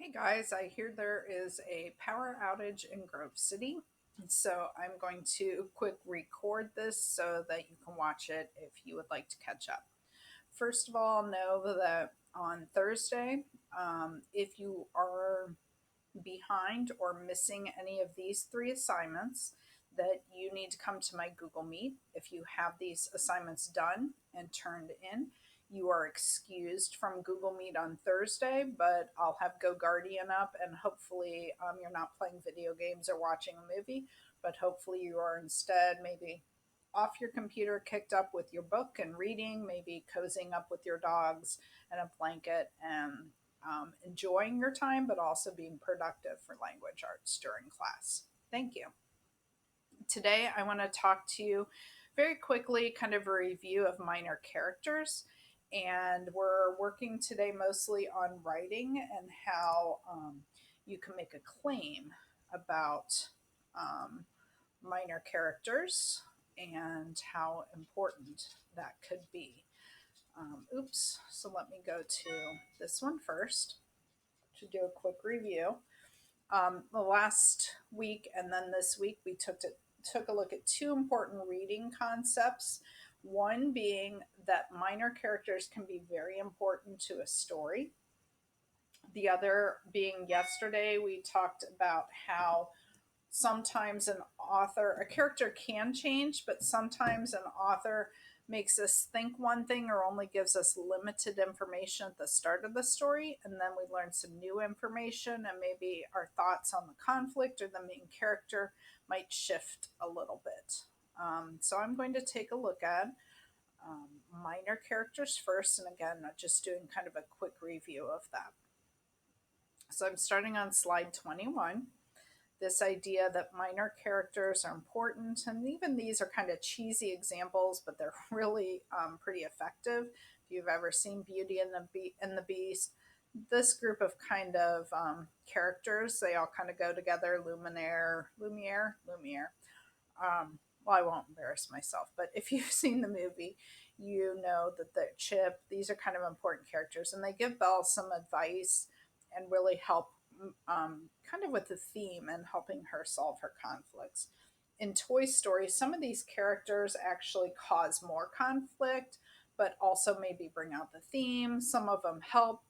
Hey guys, I hear there is a power outage in Grove City. So I'm going to quick record this so that you can watch it if you would like to catch up. First of all, know that on Thursday, if you are behind or missing any of these three assignments, that you need to come to my Google Meet. If you have these assignments done and turned in, you are excused from Google Meet on Thursday, but I'll have Go Guardian up and hopefully you're not playing video games or watching a movie, but hopefully you are instead maybe off your computer, kicked up with your book and reading, maybe cozying up with your dogs and a blanket and enjoying your time, but also being productive for language arts during class. Thank you. Today, I want to talk to you very quickly, kind of a review of minor characters. And we're working today mostly on writing and how you can make a claim about um, minor characters and how important that could be. So let me go to this one first to do a quick review. The last week and then this week, we took a look at two important reading concepts. One being that minor characters can be very important to a story. The other being yesterday, we talked about how sometimes a character can change, but sometimes an author makes us think one thing or only gives us limited information at the start of the story, and then we learn some new information, and maybe our thoughts on the conflict or the main character might shift a little bit. So I'm going to take a look at minor characters first, and again, just doing kind of a quick review of that. So I'm starting on slide 21. This idea that minor characters are important, and even these are kind of cheesy examples, but they're really pretty effective. If you've ever seen Beauty and the Beast, this group of kind of characters, they all kind of go together. Lumiere. Well, I won't embarrass myself, but if you've seen the movie, you know that the Chip, these are kind of important characters, and they give Belle some advice and really help kind of with the theme and helping her solve her conflicts. In Toy Story, some of these characters actually cause more conflict, but also maybe bring out the theme. Some of them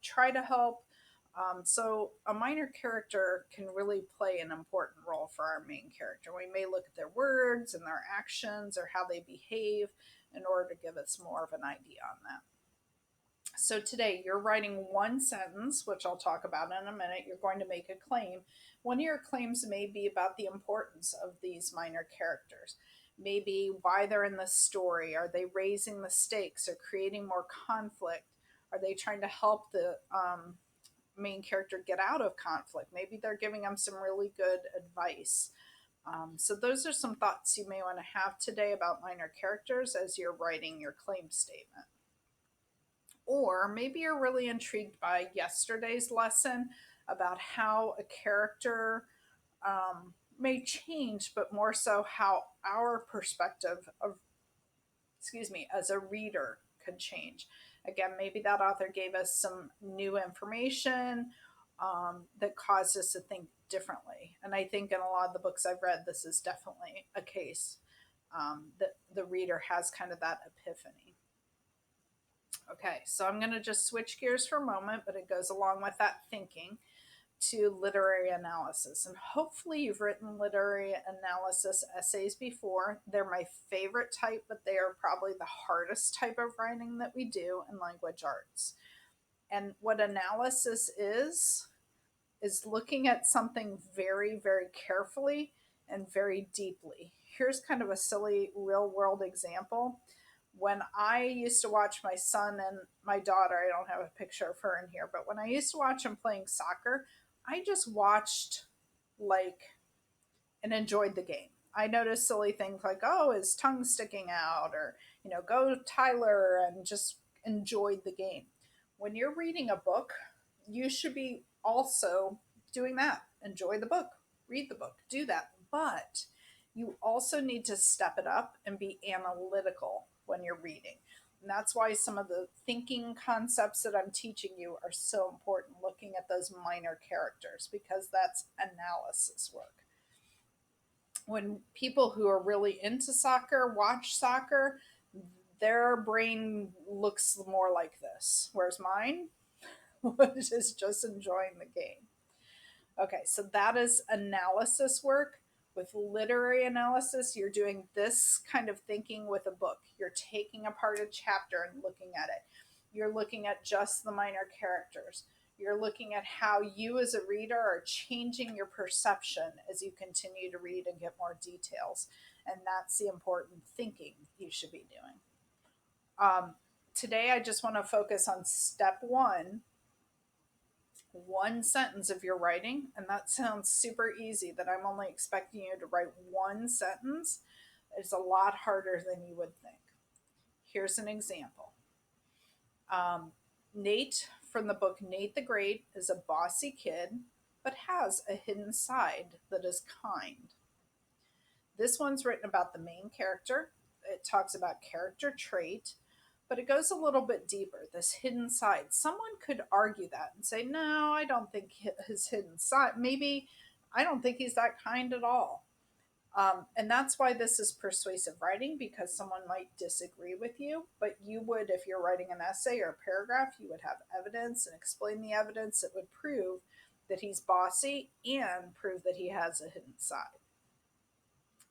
try to help. So a minor character can really play an important role for our main character. We may look at their words and their actions or how they behave in order to give us more of an idea on that. So today you're writing one sentence, which I'll talk about in a minute. You're going to make a claim. One of your claims may be about the importance of these minor characters. Maybe why they're in the story. Are they raising the stakes or creating more conflict? Are they trying to help the main character get out of conflict? Maybe they're giving them some really good advice. So those are some thoughts you may want to have today about minor characters as you're writing your claim statement. Or maybe you're really intrigued by yesterday's lesson about how a character may change, but more so how our perspective of, as a reader could change. Again, maybe that author gave us some new information that caused us to think differently. And I think in a lot of the books I've read, this is definitely a case that the reader has kind of that epiphany. Okay, so I'm going to just switch gears for a moment, but it goes along with that thinking to literary analysis. And hopefully, you've written literary analysis essays before. They're my favorite type, but they are probably the hardest type of writing that we do in language arts. And what analysis is looking at something very, very carefully and very deeply. Here's kind of a silly real world example. When I used to watch my son and my daughter, I don't have a picture of her in here, but when I used to watch them playing soccer, I just watched like and enjoyed the game. I noticed silly things like, oh, his tongue sticking out, or, go Tyler, and just enjoyed the game. When you're reading a book, you should be also doing that. Enjoy the book, read the book, do that. But you also need to step it up and be analytical when you're reading. And that's why some of the thinking concepts that I'm teaching you are so important, looking at those minor characters, because that's analysis work. When people who are really into soccer watch soccer, their brain looks more like this, whereas mine is just enjoying the game. Okay, so that is analysis work. With literary analysis, you're doing this kind of thinking with a book. You're taking apart a chapter and looking at it. You're looking at just the minor characters. You're looking at how you as a reader are changing your perception as you continue to read and get more details. And that's the important thinking you should be doing. Um, Today, I just want to focus on step one sentence of your writing. And that sounds super easy, that I'm only expecting you to write one sentence. It's a lot harder than you would think. Here's an example. Nate from the book Nate the Great is a bossy kid, but has a hidden side that is kind. This one's written about the main character. It talks about character trait, but it goes a little bit deeper, this hidden side. Someone could argue that and say, no, I don't think his hidden side, maybe I don't think he's that kind at all. And that's why this is persuasive writing, because someone might disagree with you, but you would, if you're writing an essay or a paragraph, you would have evidence and explain the evidence that would prove that he's bossy and prove that he has a hidden side.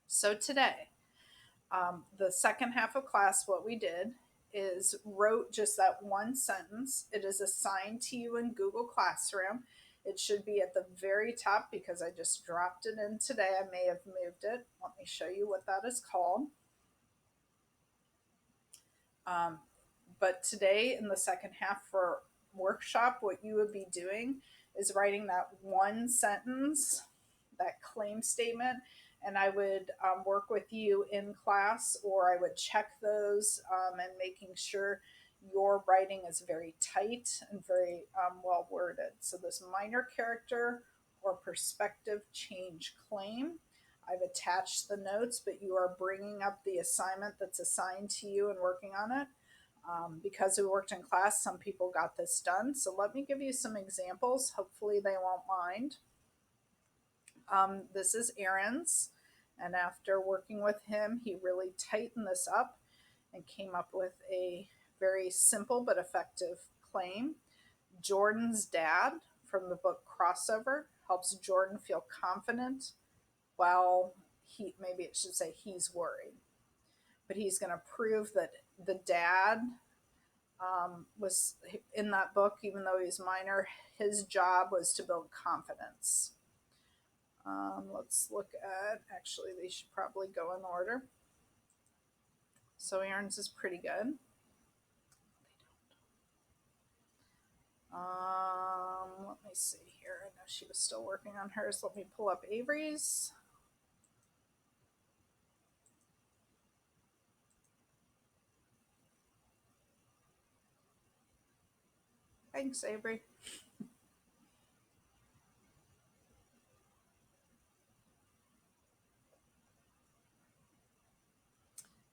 So today, the second half of class, what we did is wrote just that one sentence. It is assigned to you in Google Classroom. It should be at the very top because I just dropped it in today. I may have moved it. Let me show you what that is called. Um, but today, in the second half for workshop, what you would be doing is writing that one sentence, that claim statement, and I would work with you in class, or I would check those and making sure your writing is very tight and very well worded. So, this minor character or perspective change claim. I've attached the notes, but you are bringing up the assignment that's assigned to you and working on it. Because we worked in class, some people got this done. So let me give you some examples. Hopefully, they won't mind. This is Aaron's. And after working with him, he really tightened this up and came up with a very simple but effective claim. Jordan's dad from the book Crossover helps Jordan feel confident while maybe it should say he's worried. But he's going to prove that the dad was in that book, even though he's minor, his job was to build confidence. Let's look at, actually, they should probably go in order. So Aaron's is pretty good. Let me see here. I know she was still working on hers. Let me pull up Avery's. Thanks, Avery.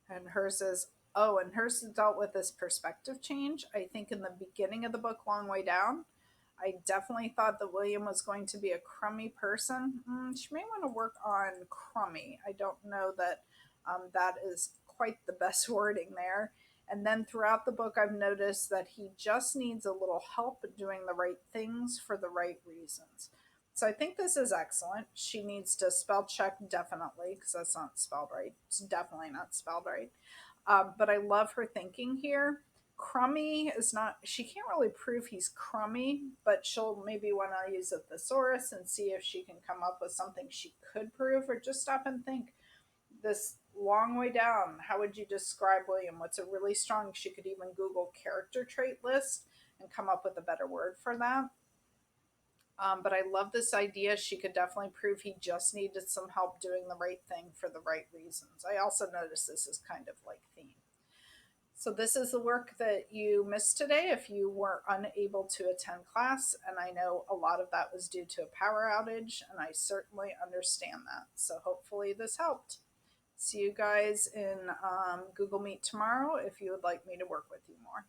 And hers is, oh, and hers dealt with this perspective change. I think in the beginning of the book, Long Way Down, I definitely thought that William was going to be a crummy person. She may want to work on crummy. I don't know that that is quite the best wording there. And then throughout the book, I've noticed that he just needs a little help doing the right things for the right reasons. So I think this is excellent. She needs to spell check, definitely, because that's not spelled right. It's definitely not spelled right. But I love her thinking here. Crummy is not, she can't really prove he's crummy, but she'll maybe want to use a thesaurus and see if she can come up with something she could prove, or just stop and think. This Long Way Down, how would you describe William? What's a really strong, she could even Google character trait list and come up with a better word for that. But I love this idea. She could definitely prove he just needed some help doing the right thing for the right reasons. I also notice this is kind of like theme. So this is the work that you missed today if you were unable to attend class. And I know a lot of that was due to a power outage, and I certainly understand that. So hopefully this helped. See you guys in Google Meet tomorrow if you would like me to work with you more.